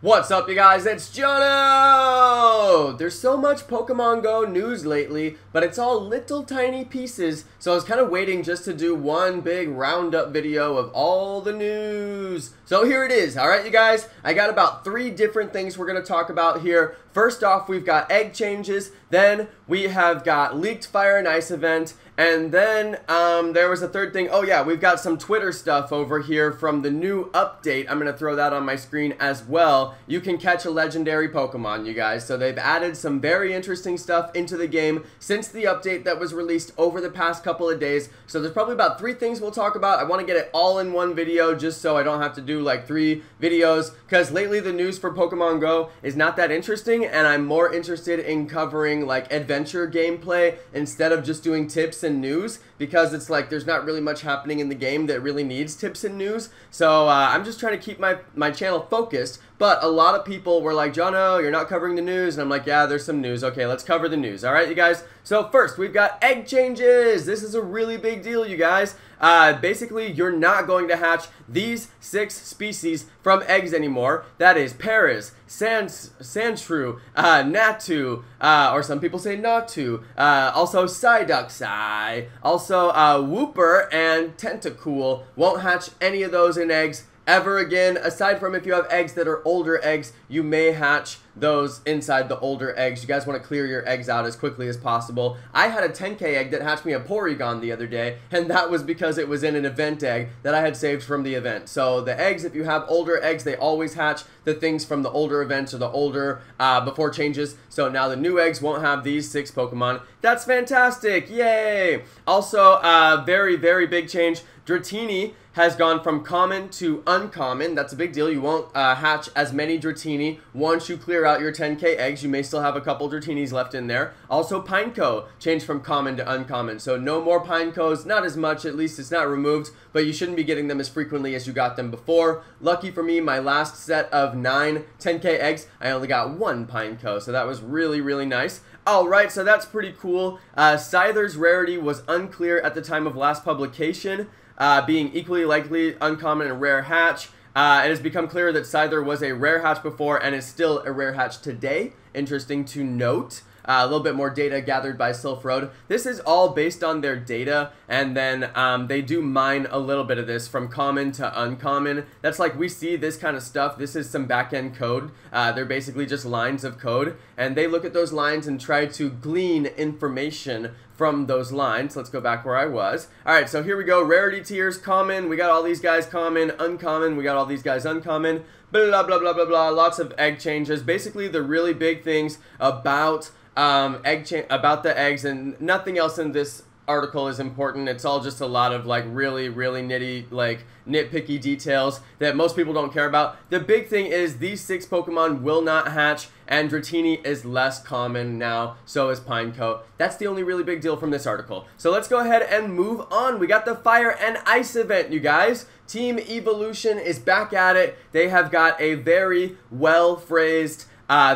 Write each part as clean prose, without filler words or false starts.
What's up, you guys? It's Jonno! There's so much Pokemon Go news lately, but it's all little tiny pieces, so I was kind of waiting just to do one big roundup video of all the news. So here it is, alright you guys? I got about 3 different things we're going to talk about here. First off, we've got egg changes, then we have got leaked Fire and Ice event, and then there was a third thing. Oh yeah, we've got some Twitter stuff over here from the new update. I'm going to throw that on my screen as well. You can catch a legendary Pokemon, you guys. So they've added some very interesting stuff into the game since the update that was released over the past couple of days. So there's probably about 3 things we'll talk about. I want to get it all in one video just so I don't have to do like 3 videos, because lately the news for Pokemon Go is not that interesting, and I'm more interested in covering like adventure gameplay instead of just doing tips and news, because it's like there's not really much happening in the game that really needs tips and news. So I'm just trying to keep my channel focused. But a lot of people were like, Jonno, you're not covering the news. And I'm like, yeah, there's some news. Okay, let's cover the news. All right, you guys. So first, we've got egg changes. This is a really big deal, you guys. Basically, you're not going to hatch these 6 species from eggs anymore. That is Paris, Sandshrew, Natu, or some people say Natu, also Psyduck, also Wepear and Tentacool. Won't hatch any of those in eggs ever again, aside from if you have eggs that are older eggs, you may hatch those inside the older eggs. You guys want to clear your eggs out as quickly as possible. I had a 10k egg that hatched me a Porygon the other day, and that was because it was in an event egg that I had saved from the event. So the eggs, if you have older eggs, they always hatch the things from the older events or the older before changes. So now the new eggs won't have these 6 Pokemon. That's fantastic! Yay! Also, very, very big change. Dratini has gone from common to uncommon. That's a big deal. You won't hatch as many Dratini once you clear out your 10k eggs. You may still have a couple Dratinis left in there. Also, Pineco changed from common to uncommon. So no more Pinecos, not as much, at least it's not removed, but you shouldn't be getting them as frequently as you got them before. Lucky for me, my last set of 9 10k eggs, I only got 1 Pineco, so that was really, really nice. Alright, so that's pretty cool. Scyther's rarity was unclear at the time of last publication, being equally likely uncommon and rare hatch. It has become clear that Scyther was a rare hatch before and is still a rare hatch today. Interesting to note. A little bit more data gathered by Silph Road. This is all based on their data, and then they do mine a little bit of this from common to uncommon. That's like, we see this kind of stuff. This is some back-end code. They're basically just lines of code, and they look at those lines and try to glean information from those lines. Let's go back where I was. Alright, so here we go. Rarity tiers, common. We got all these guys common. Uncommon. We got all these guys uncommon. Blah, blah, blah, blah, blah. Lots of egg changes. Basically, the really big things about about the eggs, and nothing else in this article is important. It's all just a lot of like really, really nitpicky details that most people don't care about. The big thing is these 6 Pokemon will not hatch, and Dratini is less common now, so is Pineco. That's the only really big deal from this article. So let's go ahead and move on. We got the Fire and Ice event, you guys. Team Evolution is back at it. They have got a very well-phrased,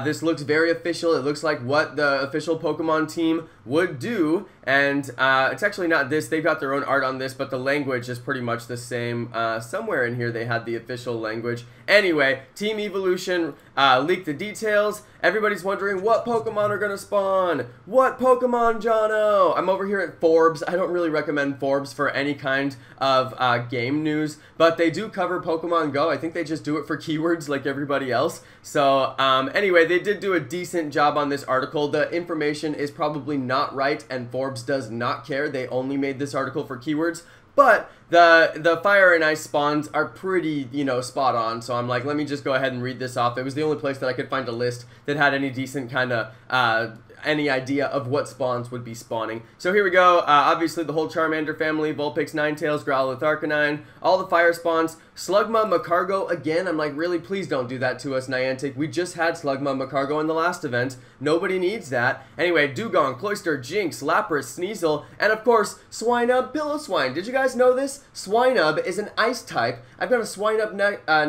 this looks very official. It looks like what the official Pokemon team would do, and it's actually not this. They've got their own art on this, but the language is pretty much the same. Somewhere in here they had the official language. Anyway, Team Evolution leaked the details. Everybody's wondering what Pokemon are gonna spawn. What Pokemon, Jonno? I'm over here at Forbes. I don't really recommend Forbes for any kind of game news, but they do cover Pokemon Go. I think they just do it for keywords like everybody else. So anyway, they did do a decent job on this article. The information is probably not right, and Forbes does not care. They only made this article for keywords. But the Fire and Ice spawns are pretty, you know, spot on. So I'm like, let me just go ahead and read this off. It was the only place that I could find a list that had any decent kind of any idea of what spawns would be spawning. So here we go. Obviously the whole Charmander family, Vulpix, Ninetales, Growlithe, Arcanine, all the fire spawns. Slugma, Magcargo again. I'm like, really, please don't do that to us, Niantic. We just had Slugma, Magcargo in the last event. Nobody needs that. Anyway, Dugong, Cloyster, Jinx, Lapras, Sneasel, and of course, Swinub, Pillow Swine. Did you guys know this? Swinub is an ice type, I've got a Swinub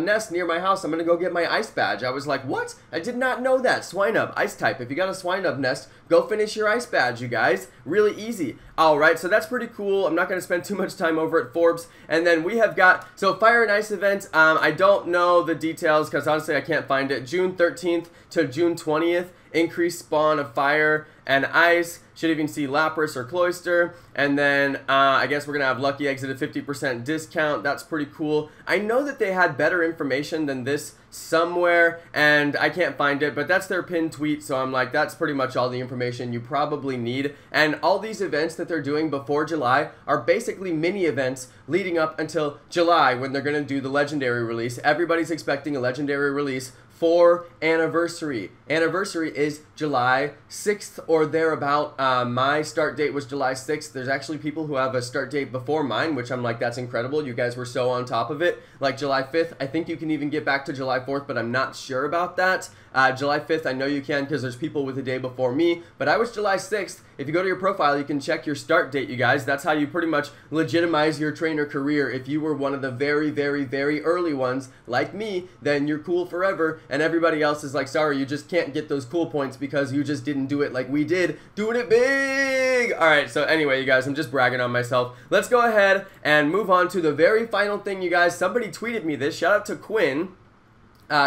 nest near my house. I'm gonna go get my ice badge. I was like, what? I did not know that. Swinub, ice type. If you got a Swinub nest, go finish your ice badge, you guys. Really easy. Alright, so that's pretty cool. I'm not gonna spend too much time over at Forbes. And then we have got, so Fire and Ice event, I don't know the details because honestly I can't find it. June 13th to June 20th, increased spawn of fire and ice. Should even see Lapras or Cloyster. And then I guess we're gonna have Lucky Exit at 50% discount. That's pretty cool. I know that they had better information than this somewhere and I can't find it, but that's their pinned tweet, so I'm like, that's pretty much all the information you probably need. And all these events that they're doing before July are basically mini events leading up until July when they're gonna do the legendary release. Everybody's expecting a legendary release for Anniversary. Anniversary is July 6th or thereabout. My start date was July 6th. There's actually people who have a start date before mine, which I'm like, that's incredible. You guys were so on top of it. Like July 5th, I think you can even get back to July 4th, but I'm not sure about that. July 5th, I know you can because there's people with a day before me, but I was July 6th. If you go to your profile, you can check your start date, you guys. That's how you pretty much legitimize your trainer career. If you were one of the very, very, very early ones, like me, then you're cool forever, and everybody else is like, sorry, you just can't get those cool points because you just didn't do it like we did. Doing it big! Alright, so anyway, you guys, I'm just bragging on myself. Let's go ahead and move on to the very final thing, you guys. Somebody tweeted me this. Shout out to Quinn.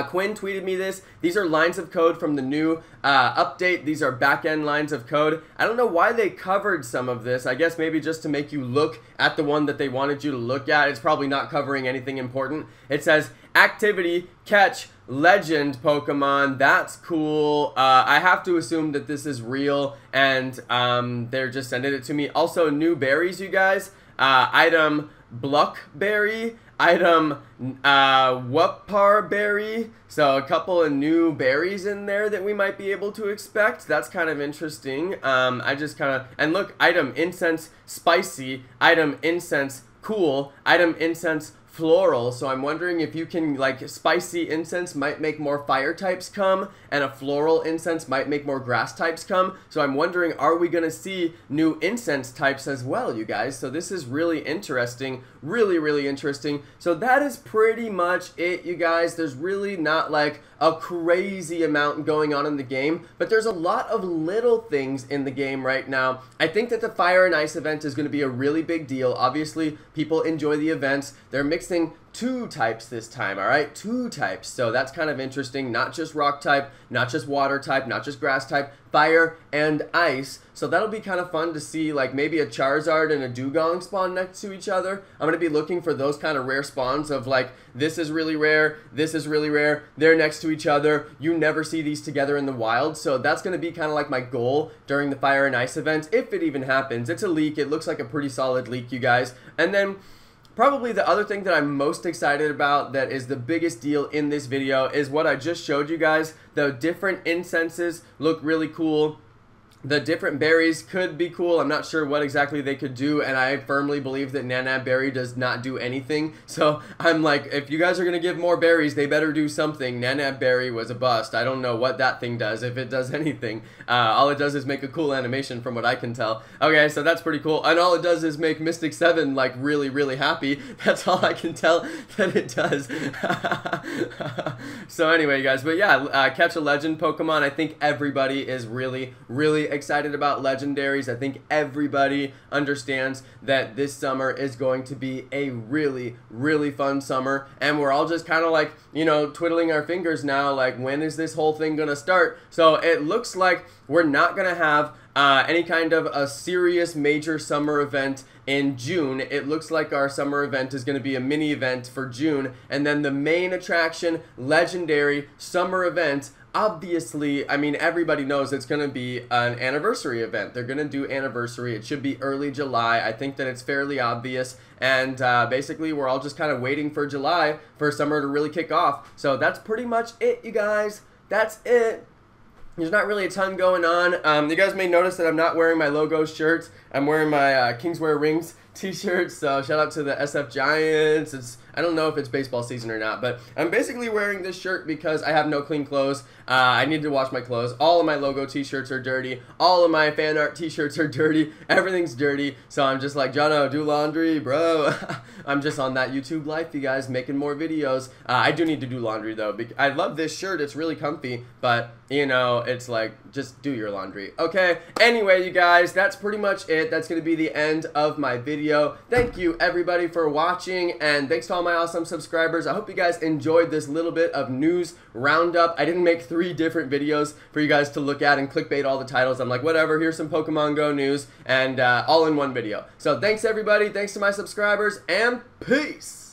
Quinn tweeted me this. These are lines of code from the new update. These are back-end lines of code. I don't know why they covered some of this. I guess maybe just to make you look at the one that they wanted you to look at. It's probably not covering anything important. It says, activity, catch, legend Pokemon. That's cool. I have to assume that this is real, and they're just sending it to me. Also, new berries, you guys. Item Bluk berry. Item Wepear berry, so a couple of new berries in there that we might be able to expect. That's kind of interesting. I just kind of, and look, item Incense spicy, item Incense cool, item Incense floral. So I'm wondering if you can, like, spicy incense might make more fire types come, and a floral incense might make more grass types come. So I'm wondering, are we gonna see new incense types as well, you guys? So this is really interesting, really, really interesting. So that is pretty much it, you guys. There's really not like a crazy amount going on in the game, but there's a lot of little things in the game right now. I think that the Fire and Ice event is going to be a really big deal. Obviously, people enjoy the events. They're mixing 2 types this time, alright? 2 types. So that's kind of interesting. Not just rock type, not just water type, not just grass type, fire and ice. So that'll be kind of fun to see, like maybe a Charizard and a Dugong spawn next to each other. I'm going to be looking for those kind of rare spawns of like, this is really rare, this is really rare, they're next to each other. You never see these together in the wild. So that's going to be kind of like my goal during the Fire and Ice event, if it even happens. It's a leak. It looks like a pretty solid leak, you guys. And then probably the other thing that I'm most excited about, that is the biggest deal in this video, is what I just showed you guys. The different incenses look really cool. The different berries could be cool. I'm not sure what exactly they could do, and I firmly believe that Nanab Berry does not do anything. So I'm like, if you guys are going to give more berries, they better do something. Nanab Berry was a bust. I don't know what that thing does, if it does anything. All it does is make a cool animation from what I can tell. Okay, so that's pretty cool. And all it does is make Mystic 7 like really, really happy. That's all I can tell that it does. So anyway, guys, but yeah, catch a legend Pokemon. I think everybody is really, really excited about legendaries. I think everybody understands that this summer is going to be a really, really fun summer, and we're all just kind of like, you know, twiddling our fingers now, like, when is this whole thing gonna start? So it looks like we're not gonna have any kind of a serious major summer event in June. It looks like our summer event is going to be a mini event for June, and then the main attraction, legendary summer event, obviously, I mean, everybody knows it's going to be an anniversary event. They're going to do anniversary. It should be early July. I think that it's fairly obvious, and basically we're all just kind of waiting for July for summer to really kick off. So that's pretty much it, you guys. That's it. There's not really a ton going on. You guys may notice that I'm not wearing my logo shirts. I'm wearing my Kingswear Rings t-shirts, so shout out to the SF Giants. I don't know if it's baseball season or not, but I'm basically wearing this shirt because I have no clean clothes. I need to wash my clothes. All of my logo t-shirts are dirty. All of my fan art t-shirts are dirty. Everything's dirty, so I'm just like, Jonno, do laundry, bro. I'm just on that YouTube life, you guys, making more videos. I do need to do laundry, though. I love this shirt. It's really comfy, but, you know, it's like, just do your laundry, okay? Anyway, you guys, that's pretty much it. That's going to be the end of my video. Thank you, everybody, for watching, and thanks to all my awesome subscribers. I hope you guys enjoyed this little bit of news roundup. I didn't make 3 different videos for you guys to look at and clickbait all the titles. I'm like, whatever, here's some Pokemon Go news, and all in one video. So thanks, everybody. Thanks to my subscribers, and peace!